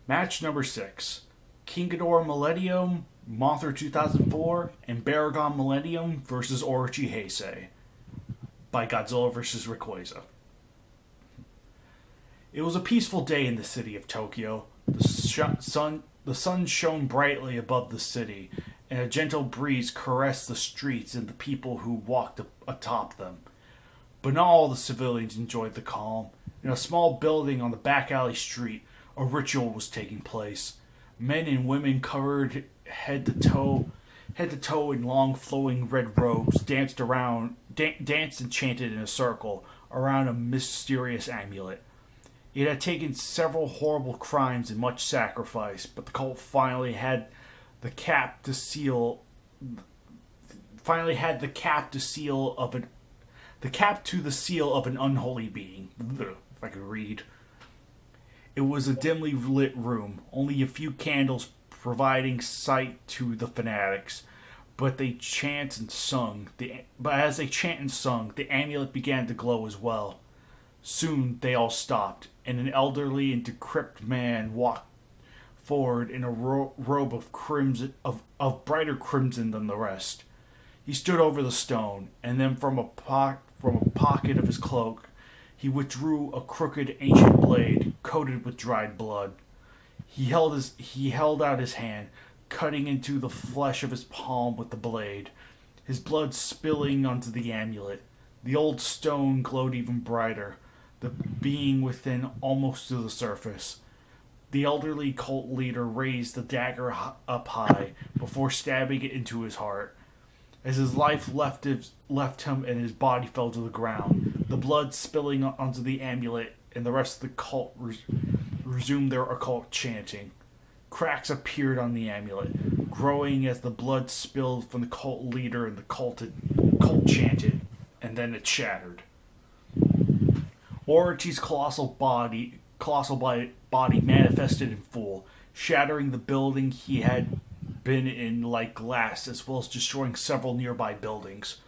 Match number 6. Ghidorah Millennium, Mothra 2004, and Baragon Millennium versus Orochi Heisei by Godzilla vs. Rayquaza. It was a peaceful day in the city of Tokyo. The sun shone brightly above the city, and a gentle breeze caressed the streets and the people who walked atop them. But not all the civilians enjoyed the calm. In a small building on the back alley street, a ritual was taking place. Men and women covered head to toe in long flowing red robes danced and chanted in a circle around a mysterious amulet. It had taken several horrible crimes and much sacrifice, but the cult finally had the cap to seal of an unholy being. If I could read. It was a dimly lit room, only a few candles providing sight to the fanatics. But as they chant and sung, the amulet began to glow as well. Soon they all stopped, and an elderly and decrepit man walked forward in a robe of brighter crimson than the rest. He stood over the stone, and then from a pocket of his cloak, he withdrew a crooked ancient blade coated with dried blood. He held out his hand, cutting into the flesh of his palm with the blade, his blood spilling onto the amulet. The old stone glowed even brighter, the being within almost to the surface. The elderly cult leader raised the dagger up high before stabbing it into his heart. As his life left him and his body fell to the ground, the blood spilling onto the amulet, and the rest of the cult resumed their occult chanting. Cracks appeared on the amulet, growing as the blood spilled from the cult leader and the cult chanted, and then it shattered. Orochi's colossal body manifested in full, shattering the building he had been in like glass, as well as destroying several nearby buildings.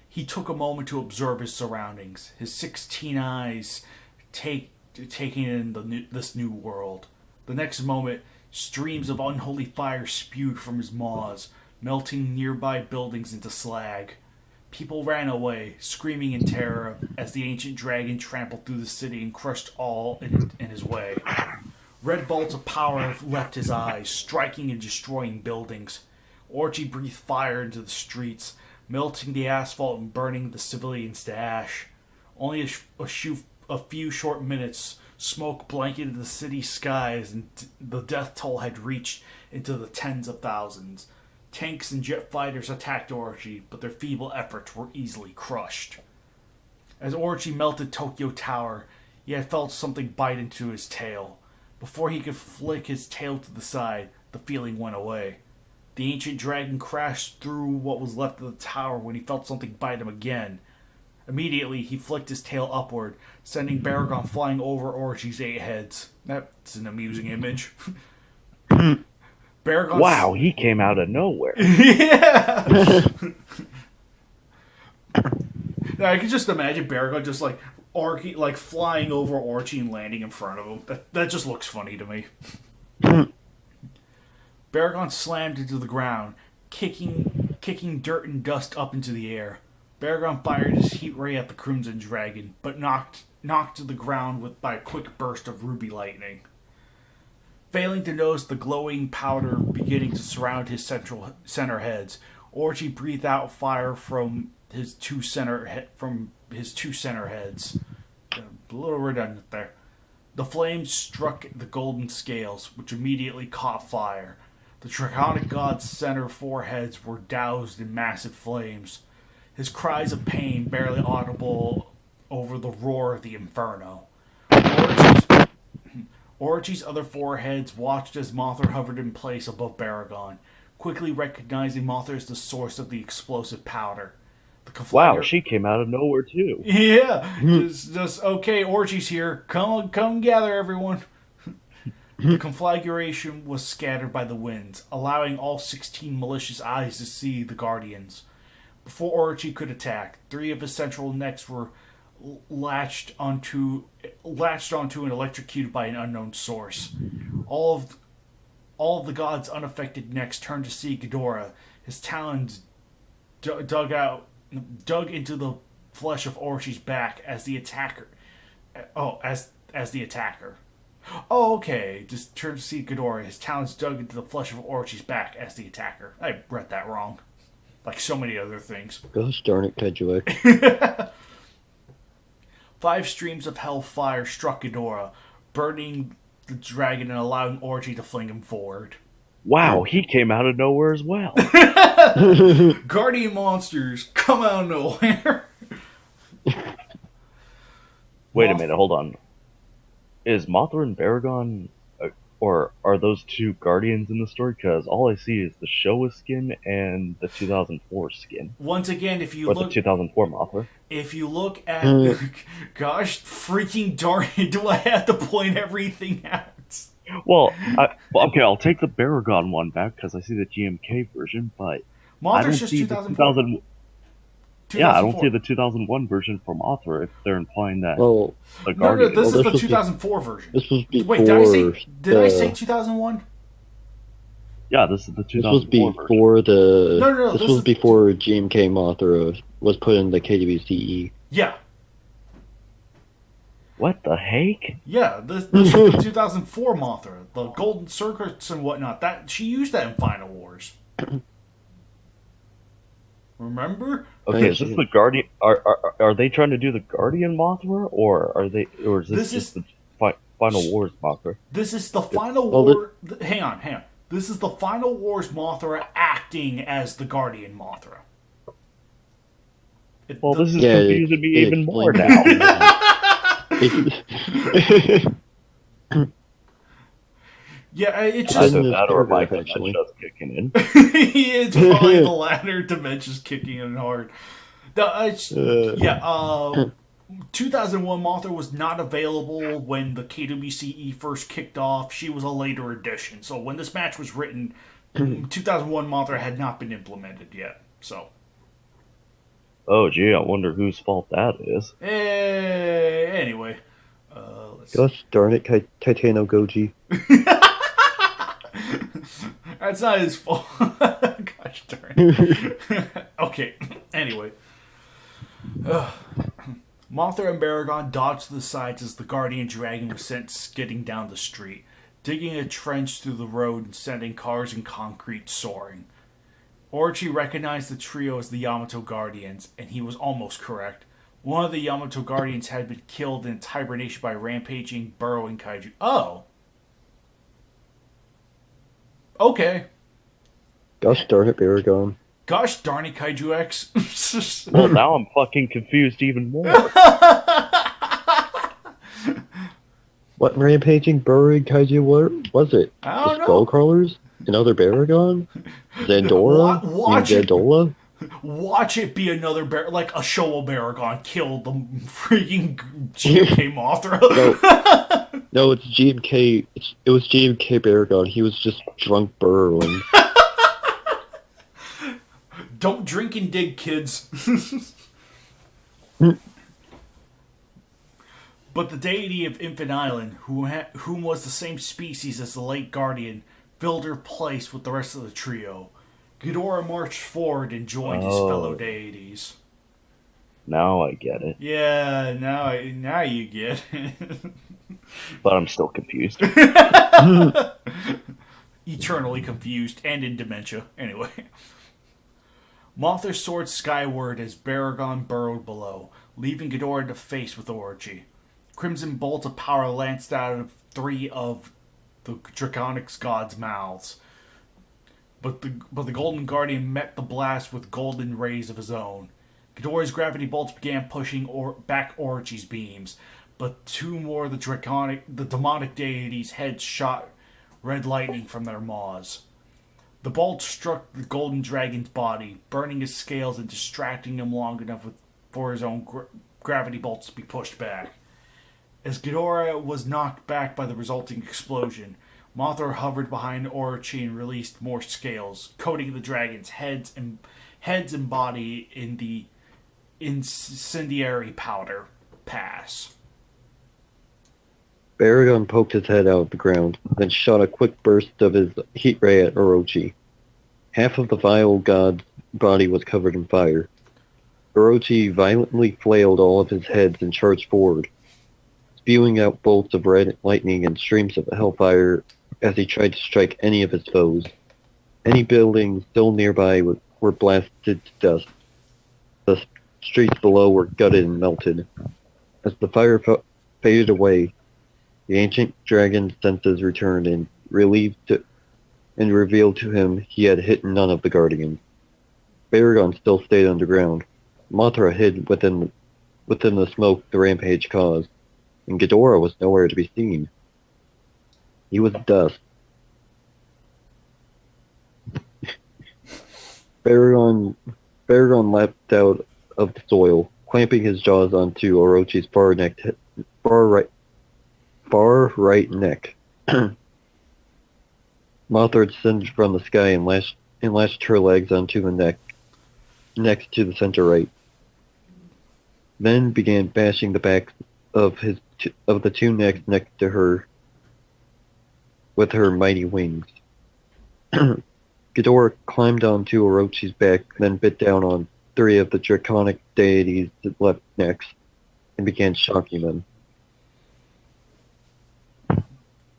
He took a moment to observe his surroundings, his 16 eyes taking in this new world. The next moment, streams of unholy fire spewed from his maws, melting nearby buildings into slag. People ran away, screaming in terror as the ancient dragon trampled through the city and crushed all in his way. Red bolts of power left his eyes, striking and destroying buildings. Orochi breathed fire into the streets, melting the asphalt and burning the civilians to ash. Only a few short minutes, smoke blanketed the city skies, and the death toll had reached into the tens of thousands. Tanks and jet fighters attacked Orochi, but their feeble efforts were easily crushed. As Orochi melted Tokyo Tower, he had felt something bite into his tail. Before he could flick his tail to the side, the feeling went away. The ancient dragon crashed through what was left of the tower when he felt something bite him again. Immediately, he flicked his tail upward, sending Baragon flying over Orochi's 8 heads. That's an amusing image. Baragon. Wow, he came out of nowhere. Yeah! I can just imagine Baragon just like flying over Orochi and landing in front of him. That just looks funny to me. Baragon slammed into the ground, kicking dirt and dust up into the air. Baragon fired his heat ray at the Crimson Dragon, but knocked to the ground by a quick burst of ruby lightning. Failing to notice the glowing powder beginning to surround his center heads, Orochi breathed out fire from his two center heads. A little redundant there. The flames struck the golden scales, which immediately caught fire. The Draconic God's center foreheads were doused in massive flames, his cries of pain barely audible over the roar of the inferno. Orochi's other foreheads watched as Mothra hovered in place above Baragon, quickly recognizing Mothra as the source of the explosive powder. Wow, she came out of nowhere too. Yeah, just okay. Orochi's here. Come gather, everyone. The conflagration was scattered by the winds, allowing all 16 malicious eyes to see the Guardians. Before Orochi could attack, 3 of his central necks were latched onto and electrocuted by an unknown source. All of the gods' unaffected necks turned to see Ghidorah. His talons dug into the flesh of Orochi's back as the attacker. As the attacker. Oh, okay. Just turned to see Ghidorah. His talons dug into the flesh of Orochi's back as the attacker. I read that wrong. Like so many other things. Gosh darn it, Kaiju. 5 streams of hellfire struck Ghidorah, burning the dragon and allowing Orochi to fling him forward. Wow, he came out of nowhere as well. Guardian monsters come out of nowhere. Wait a minute, hold on. Is Mothra and Baragon, or are those two Guardians in the story? Because all I see is the Showa skin and the 2004 skin. Once again, the 2004 Mothra. If you look at, gosh, freaking darn it, do I have to point everything out? Well, okay, I'll take the Baragon one back because I see the GMK version, but Mothra's I don't just see 2004. the 2000. Yeah, I don't see the 2001 version for Mothra if they're implying that. Well, the Guardian. No, this is the 2004 version. This was before. Wait, did I say 2001? Yeah, this is the 2004 This was before version. the. No, this was before GMK Mothra was put in the KWCE. Yeah. What the heck? Yeah, this is the 2004 Mothra, the golden circuits and whatnot. That she used that in Final Wars. Remember? Okay, is this the Guardian? Are they trying to do the Guardian Mothra, or is this just the Final Wars Mothra? This is the Final War. Hang on. This is the Final Wars Mothra acting as the Guardian Mothra. This is confusing me even more now. Yeah, it's just either that or my dementia's kicking in. It's probably the latter. Dementia's kicking in hard. 2001 Mothra was not available when the KWCE first kicked off. She was a later addition. So when this match was written, 2001 Mothra had not been implemented yet. So. Oh, gee, I wonder whose fault that is. Anyway. Gosh darn it, Titano Goji. That's not his fault. Gosh darn it. Okay, anyway. Mothra and Baragon dodged to the sides as the Guardian Dragon was sent skidding down the street, digging a trench through the road and sending cars and concrete soaring. Orochi recognized the trio as the Yamato Guardians, and he was almost correct. One of the Yamato Guardians had been killed in its hibernation by rampaging, burrowing kaiju. Oh. Okay. Gosh darn it, Baragon. Gosh darn it, Kaiju X. Well, now I'm fucking confused even more. What rampaging, burrowing kaiju was it? I don't know. Skull crawlers? Another Baragon? Zandora? Zandola? Watch it be another like a Showa Baragon killed the freaking GMK Mothra. No, it's GMK. It was GMK Baragon. He was just drunk burrowing. Don't drink and dig, kids. But the deity of Infant Island, whom was the same species as the late Guardian, filled her place with the rest of the trio. Ghidorah marched forward and joined his fellow deities. Now I get it. Yeah, now you get it. But I'm still confused. Eternally confused and in dementia. Anyway. Mothra soared skyward as Baragon burrowed below, leaving Ghidorah to face with Orochi. Crimson bolts of power lanced out of 3 of the Draconic god's mouths. But the Golden Guardian met the blast with golden rays of his own. Ghidorah's gravity bolts began pushing back Orochi's beams, but 2 more of the demonic deities' heads shot red lightning from their maws. The bolt struck the golden dragon's body, burning his scales and distracting him long enough for his own gravity bolts to be pushed back. As Ghidorah was knocked back by the resulting explosion, Mothra hovered behind Orochi and released more scales, coating the dragon's heads and body in the incendiary powder. pass. Baragon poked his head out of the ground, then shot a quick burst of his heat ray at Orochi. Half of the vile god's body was covered in fire. Orochi violently flailed all of his heads and charged forward, spewing out bolts of red lightning and streams of hellfire as he tried to strike any of his foes. Any buildings still nearby were blasted to dust. The streets below were gutted and melted. As the fire faded away, the ancient dragon's senses returned and revealed to him he had hit none of the guardians. Baragon still stayed underground. Mothra hid within the smoke the rampage caused, and Ghidorah was nowhere to be seen. He was dust. Baragon leapt out of the soil, clamping his jaws onto Orochi's far right neck. Mothra descended from the sky and lashed her legs onto the neck next to the center right. Then began bashing the backs of the two necks next to her with her mighty wings. Ghidorah climbed onto Orochi's back, then bit down on 3 of the draconic deities' left necks and began shocking them.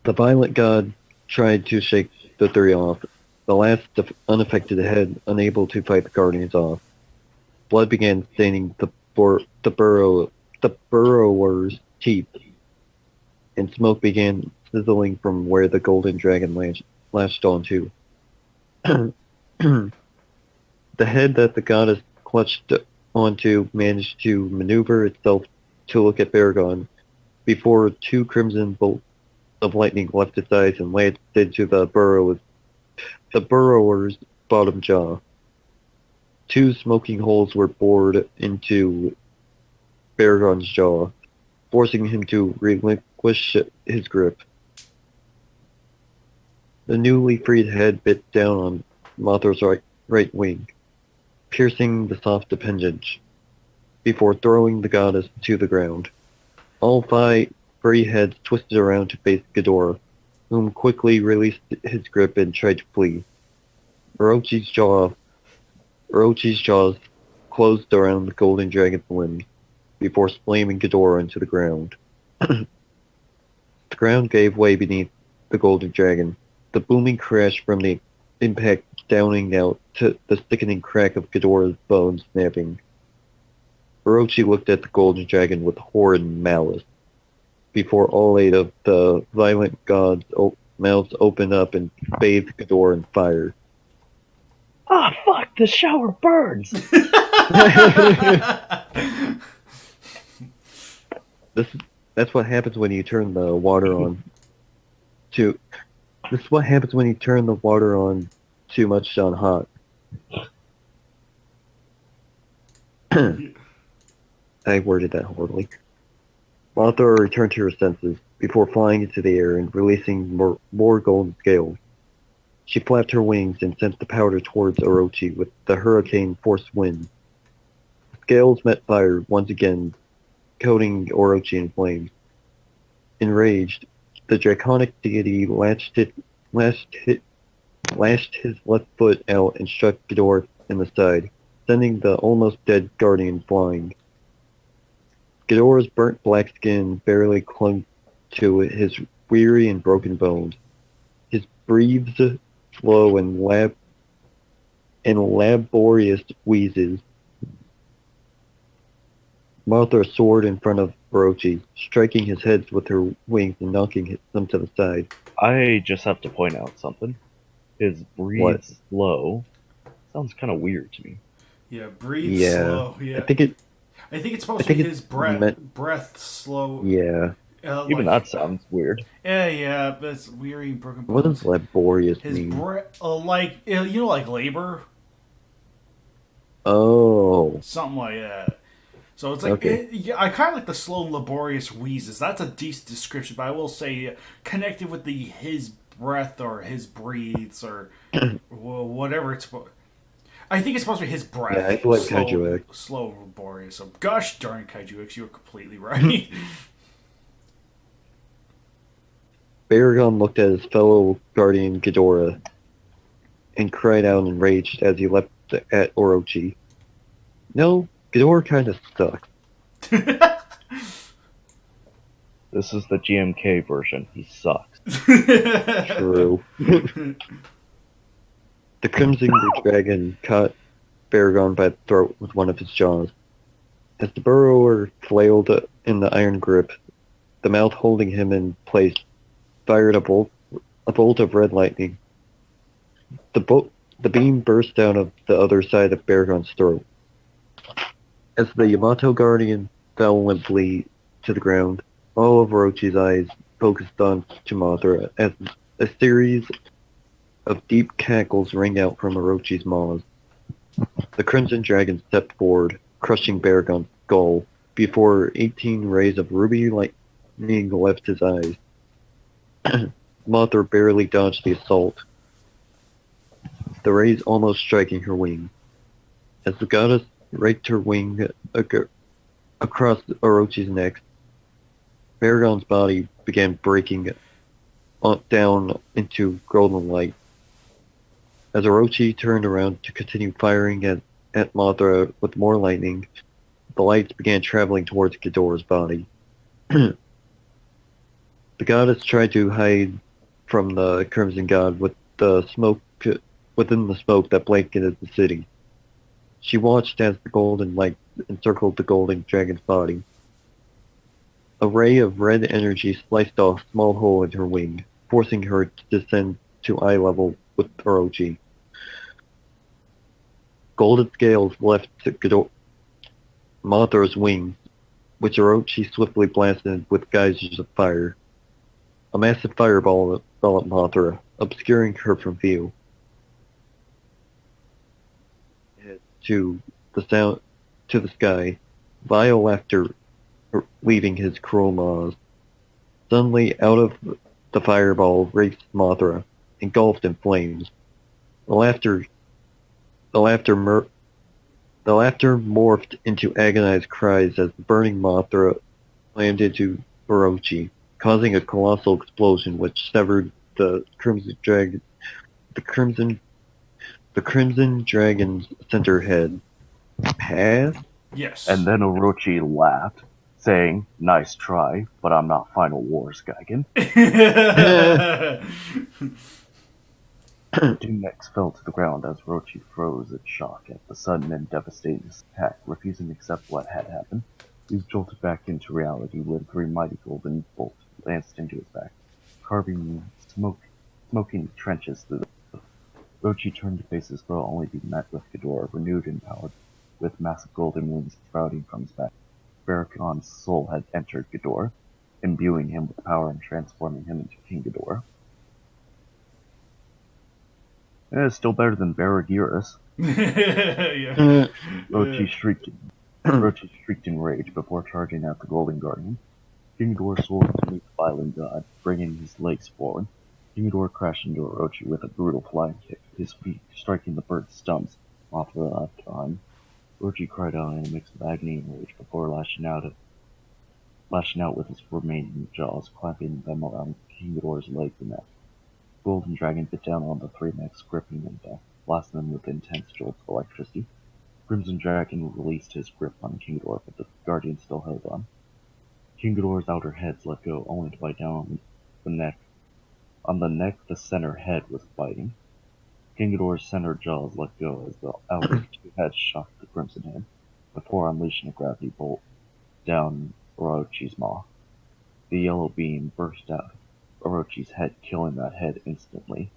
The violent god tried to shake the 3 off, the last unaffected head unable to fight the guardians off. Blood began staining the burrower's teeth, and smoke began sizzling from where the golden dragon lashed onto. The head that the goddess clutched onto managed to maneuver itself to look at Baragon before 2 crimson bolts of lightning left its eyes and landed into the burrower's bottom jaw. 2 smoking holes were bored into Baragon's jaw, forcing him to relinquish his grip. The newly freed head bit down on Mothra's right wing, piercing the soft appendage, before throwing the goddess to the ground. All 5 free heads twisted around to face Ghidorah, whom quickly released his grip and tried to flee. Orochi's jaws closed around the golden dragon's limbs, before slamming Ghidorah into the ground. The ground gave way beneath the golden dragon, the booming crash from the impact downing out to the sickening crack of Ghidorah's bones snapping. Orochi looked at the golden dragon with horror and malice, before all 8 of the violent gods' mouths opened up and bathed Ghidorah in fire. Ah, fuck! The shower burns! That's what happens when you turn the water on too. This is what happens when you turn the water on too much on hot. I worded that horribly. Mothra returned to her senses before flying into the air and releasing more golden scales. She flapped her wings and sent the powder towards Orochi with the hurricane force wind. The scales met fire once again, coating Orochi in flames. Enraged, the draconic deity lashed his left foot out and struck Ghidorah in the side, sending the almost dead guardian flying. Ghidorah's burnt black skin barely clung to his weary and broken bones. His breathes slow and laborious wheezes. Mothra soared in front of Orochi, striking his head with her wings and knocking them to the side. I just have to point out something. His breathe slow sounds kind of weird to me. Yeah, breathe slow. Yeah, I think it's supposed to be his breath slow. Yeah. Even that sounds weird. Yeah, but it's weary and broken bones. What does laborious mean? His breath, like labor. Oh. Something like that. So it's like, okay. I kind of like the slow and laborious wheezes. That's a decent description, but I will say connected with his breath or his breathes or whatever it's. I think it's supposed to be his breath. Yeah, it's like Kaiju X. Slow, laborious. So, gosh darn it, Kaiju X, you were completely right. Baragon looked at his fellow guardian Ghidorah and cried out enraged as he leapt at Orochi. No, Ghidorah kind of sucks. This is the GMK version. He sucks. True. The Crimson Dragon caught Baragon by the throat with one of his jaws. As the burrower flailed in the iron grip, the mouth holding him in place fired a bolt of red lightning. The beam burst out of the other side of Baragon's throat. As the Yamato Guardian fell limply to the ground, all of Orochi's eyes focused on Mothra as a series of deep cackles rang out from Orochi's maws. The Crimson Dragon stepped forward, crushing Baragon's skull, before 18 rays of ruby lightning left his eyes. Mothra barely dodged the assault, the rays almost striking her wing. As the goddess raked her wing across Orochi's neck, Baragon's body began breaking down into golden light. As Orochi turned around to continue firing at Mothra with more lightning, the lights began traveling towards Ghidorah's body. The goddess tried to hide from the Crimson God with the smoke within the smoke that blanketed the city. She watched as the golden light encircled the golden dragon's body. A ray of red energy sliced off a small hole in her wing, forcing her to descend to eye level with Orochi. Golden scales left Mothra's wings, which Orochi swiftly blasted with geysers of fire. A massive fireball enveloped Mothra, obscuring her from view. To the sky, vile laughter leaving his cruel maws. Suddenly, out of the fireball raced Mothra, engulfed in flames. The laughter morphed into agonized cries as the burning Mothra slammed into Orochi, causing a colossal explosion which severed the Crimson Dragon's center head. Pass? Yes. And then Orochi laughed, saying, "Nice try, but I'm not Final Wars, Gigan." Next fell to the ground as Orochi froze in shock at the sudden and devastating attack, refusing to accept what had happened. He was jolted back into reality when 3 mighty golden bolts lanced into his back, carving smoking trenches through the Orochi turned to face his foe, only to be met with Ghidorah, renewed and powered, with massive golden wings sprouting from his back. Baragon's soul had entered Ghidorah, imbuing him with power and transforming him into King Ghidorah. It's still better than Baragirus. Yeah. Orochi shrieked in rage before charging at the Golden Guardian. King Ghidorah soared to meet the violent god, bringing his legs forward. King Ghidorah crashed into Orochi with a brutal flying kick, his feet striking the bird's stumps. Mothra left on. Orochi cried out in a mix of agony and rage before lashing out with his remaining jaws, clamping them around King Ghidorah's legs and neck. The Golden Dragon bit down on the 3 necks, gripping them back, blasting them with intense jolts of electricity. Crimson Dragon released his grip on King Ghidorah, but the Guardian still held on. King Ghidorah's outer heads let go, only to bite down on the neck. On the neck, the center head was biting. King Ghidorah's center jaws let go as the outer 2 heads shocked the Crimson Head, before unleashing a gravity bolt down Orochi's maw. The yellow beam burst out of Orochi's head, killing that head instantly.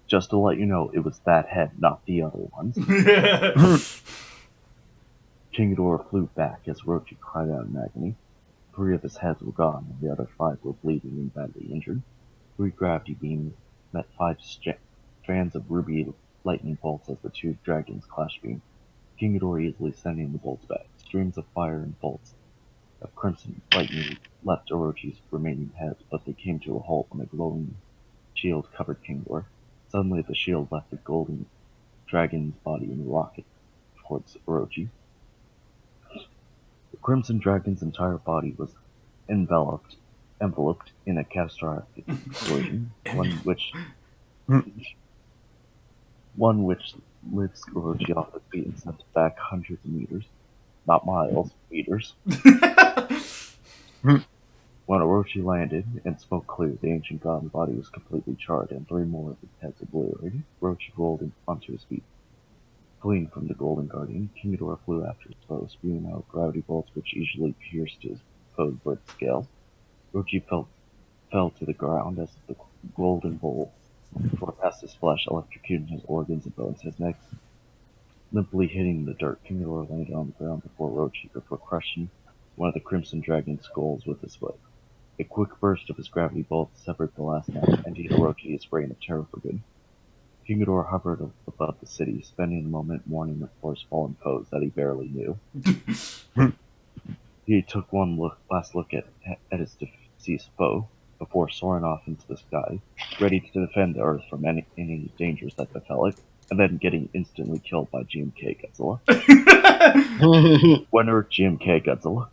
Just to let you know, it was that head, not the other ones. King Ghidorah flew back as Orochi cried out in agony. 3 of his heads were gone, and the other 5 were bleeding and badly injured. 3 gravity beams met 5 strands of ruby lightning bolts as the 2 dragons clashed beam. King Ghidorah easily sending the bolts back. Streams of fire and bolts of crimson lightning left Orochi's remaining heads, but they came to a halt when a glowing shield covered King Ghidorah. Suddenly the shield left a golden dragon's body in a rocket towards Orochi. The Crimson Dragon's entire body was enveloped in a catastrophic explosion, one which lifts Orochi off his feet and sent it back hundreds of meters, not miles, meters. When Orochi landed and spoke clear, the ancient god's body was completely charred and 3 more of his heads obliterated. Orochi rolled onto his feet. Fleeing from the Golden Guardian, King Ghidorah flew after his foe, spewing out gravity bolts which easily pierced his foe's blood scale. Orochi fell to the ground as the golden bolts tore past his flesh, electrocuting his organs and bones. His neck limply hitting the dirt. King Ghidorah landed on the ground before crushing one of the Crimson Dragon's skulls with his foot. A quick burst of his gravity bolts severed the last neck, ending Orochi's reign of terror for good. King Ghidorah hovered above the city, spending a moment mourning for his fallen foes that he barely knew. He took one last look at his deceased foe, before soaring off into the sky, ready to defend the Earth from any dangers that befell it, and then getting instantly killed by GMK Godzilla. Winner GMK Godzilla.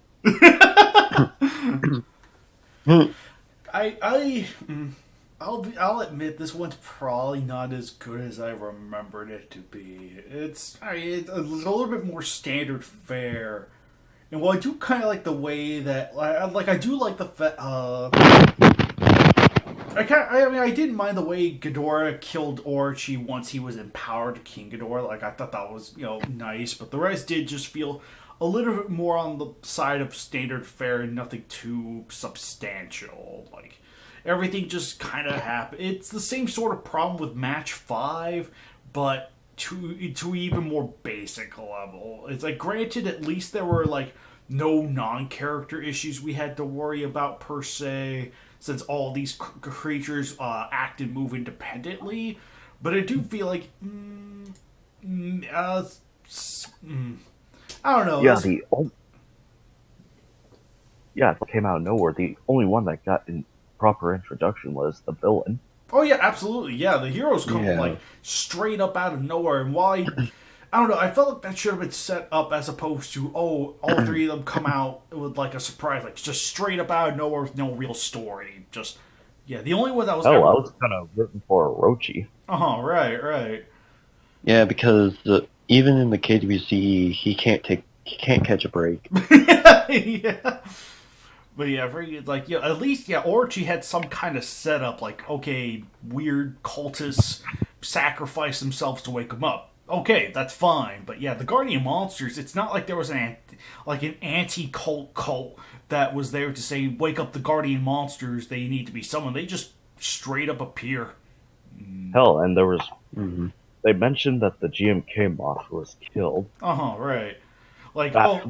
I'll admit this one's probably not as good as I remembered it to be. It's a little bit more standard fare, and while I do kind of like the way that I do like the I didn't mind the way Ghidorah killed Orochi once he was empowered King Ghidorah. Like I thought that was nice, but the rest did just feel a little bit more on the side of standard fare and nothing too substantial. Like everything just kind of happened. It's the same sort of problem with Match 5, but to even more basic level. It's like, granted, at least there were like no non-character issues we had to worry about per se, since all these creatures act and move independently. But I do feel like I don't know. It came out of nowhere. The only one that got in proper introduction was the villain. Oh yeah, absolutely. Yeah, the heroes come like straight up out of nowhere, and why? I don't know. I felt like that should have been set up as opposed to all 3 of them come out with like a surprise, like just straight up out of nowhere with no real story. Just the only one that was. I was kind of rooting for Orochi. Right. Yeah, because even in the KWCE, he can't catch a break. Yeah. But at least Orochi had some kind of setup, like, okay, weird cultists sacrifice themselves to wake him up. Okay, that's fine. But the Guardian monsters, it's not like there was an anti-cult cult that was there to say, wake up the Guardian monsters, they need to be summoned. They just straight up appear. Hell, and there was... They mentioned that the GMK Mothra was killed. Right. Like, that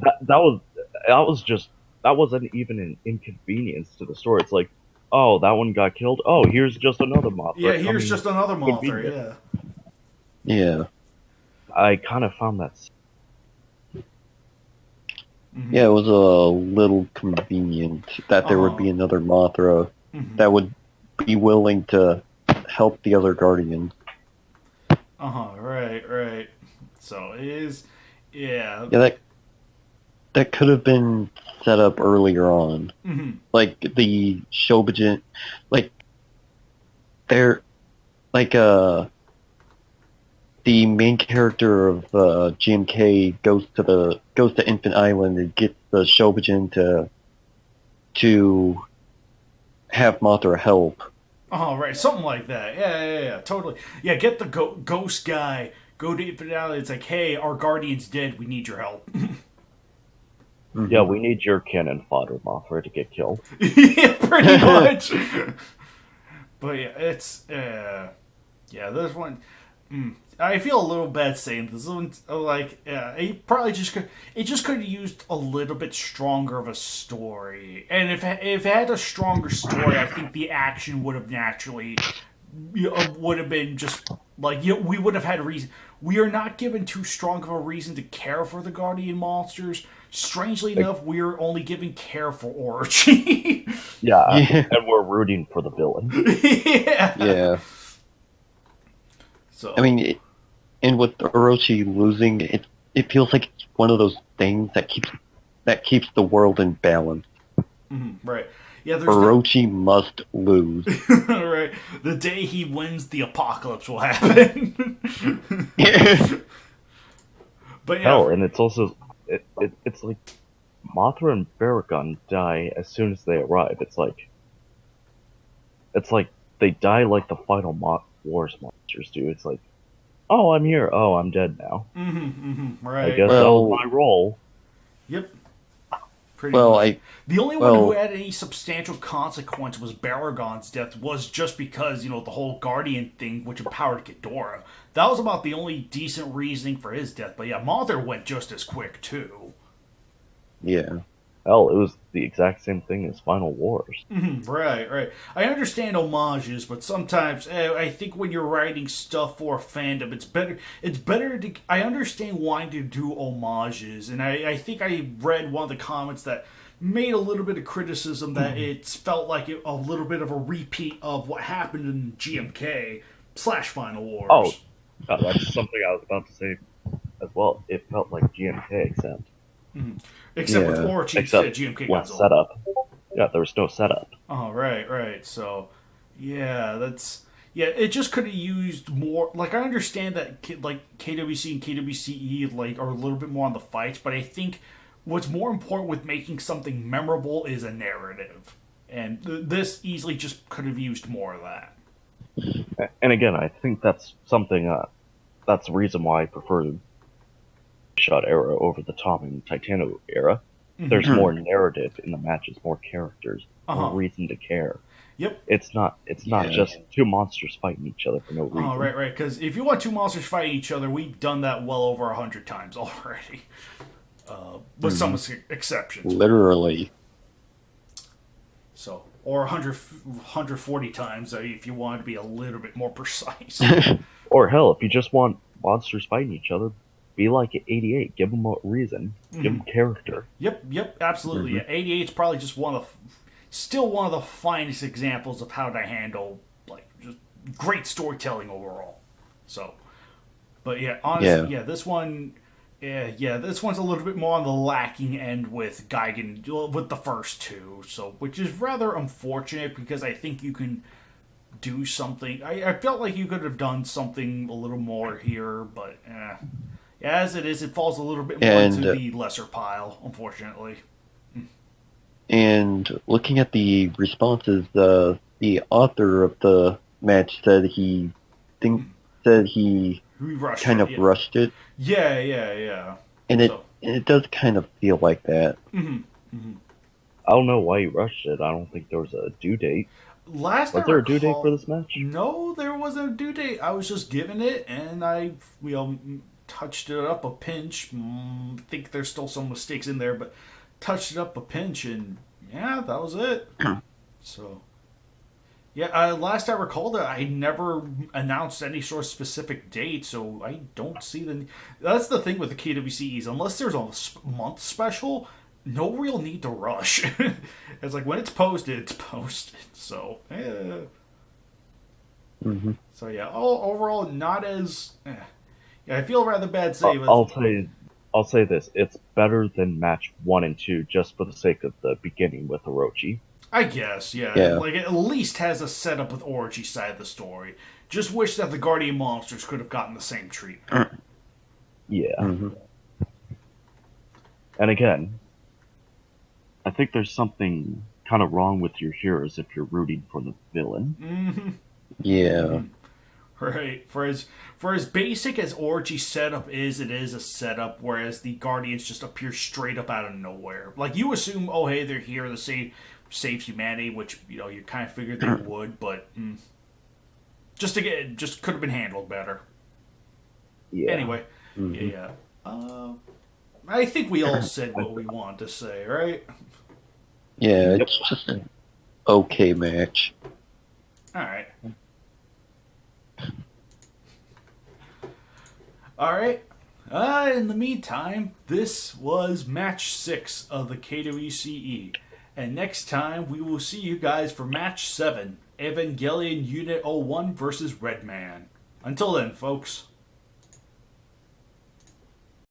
wasn't even an inconvenience to the story. It's like, oh, that one got killed. Oh, here's just another Mothra. Yeah, here's just another Mothra, Yeah. I kind of found that... Yeah, it was a little convenient that there would be another Mothra that would be willing to help the other Guardians. Right. So it is... Yeah, that could have been set up earlier on. Like, the Shobijin... the main character of GMK goes to Infant Island and gets the Shobijin to have Mothra help. Right, something like that. Yeah, totally. Yeah, get the ghost guy, go to Infant Island, it's like, hey, our Guardian's dead, we need your help. Yeah, we need your cannon fodder, Mothra, to get killed. Yeah, pretty much. But it's... this one... I feel a little bad saying this one. It probably just could have used a little bit stronger of a story. And if it had a stronger story, I think the action would have naturally would have been just like we would have had a reason. We are not given too strong of a reason to care for the Guardian monsters. Strangely enough, we are only given care for Orochi. And we're rooting for the villain. Yeah. So I mean, And with Orochi losing, it feels like it's one of those things that keeps the world in balance. Right. Yeah, there's Orochi must lose. right. The day he wins, the apocalypse will happen. But yeah, Hell, and it's also it's like Mothra and Baragon die as soon as they arrive. It's like they die like the final Wars monsters do. It's like, oh, I'm here. Oh, I'm dead now. right. I guess that was my role. Yep. The only one who had any substantial consequence was Baragon's death, was just because, the whole Guardian thing, which empowered Ghidorah. That was about the only decent reasoning for his death. But yeah, Mothra went just as quick, too. Yeah. Hell, it was the exact same thing as Final Wars. Right. I understand homages, but sometimes I think when you're writing stuff for a fandom, it's better to... I understand wanting to do homages, and I think I read one of the comments that made a little bit of criticism that it felt like a little bit of a repeat of what happened in GMK / Final Wars. Oh, that's something I was about to say as well. It felt like GMK, Except with Orochi, GMK got setup. Yeah, there was no setup. Oh, right. So, it just could have used more. Like, I understand that, KWC and KWCE, are a little bit more on the fights, but I think what's more important with making something memorable is a narrative. And this easily just could have used more of that. And again, I think that's something, that's the reason why I prefer the Shot era over the Tom and Titano era. There's more narrative in the matches, more characters, more reason to care. Yep. It's not just two monsters fighting each other for no reason. Oh, right. Because if you want two monsters fighting each other, we've done that well over 100 times already. With some exceptions. Literally. So, or 140 times if you want to be a little bit more precise. Or hell, if you just want monsters fighting each other, be like 88. Give them a reason. Give them character. Yep, absolutely. Yeah, 88 is probably just still one of the finest examples of how to handle just great storytelling overall. So, but yeah, honestly, this one, this one's a little bit more on the lacking end with Gigan with the first two. So, which is rather unfortunate because I think you can do something. I felt like you could have done something a little more here, but as it is, it falls a little bit more into the lesser pile, unfortunately. And looking at the responses, the author of the match said he kind of rushed it. Yeah. And it does kind of feel like that. I don't know why he rushed it. I don't think there was a due date. Was there a due date for this match? No, there wasn't a due date. I was just given it, and we touched it up a pinch. I think there's still some mistakes in there, but touched it up a pinch, and that was it. So, last I recalled, I never announced any sort of specific date, so I don't see that's the thing with the KWCEs. Unless there's a month special, no real need to rush. It's like when it's posted, it's posted. So, So overall, not as. I feel rather bad saying. I'll say this: it's better than match 1 and 2, just for the sake of the beginning with Orochi. I guess, yeah. Like it at least has a setup with Orochi's side of the story. Just wish that the Guardian monsters could have gotten the same treatment. Yeah. And again, I think there's something kind of wrong with your heroes if you're rooting for the villain. Yeah. Right. For as basic as Orochi's setup is, it is a setup, whereas the Guardians just appear straight up out of nowhere. Like, you assume, oh, hey, they're here to save humanity, which, you kind of figured they would, but just could have been handled better. Yeah. Anyway, I think we all said what we wanted to say, right? Yeah, it's just an okay match. Alright. Alright. In the meantime, this was match 6 of the KWCE. And next time, we will see you guys for match 7, Evangelion Unit 01 versus Redman. Until then, folks.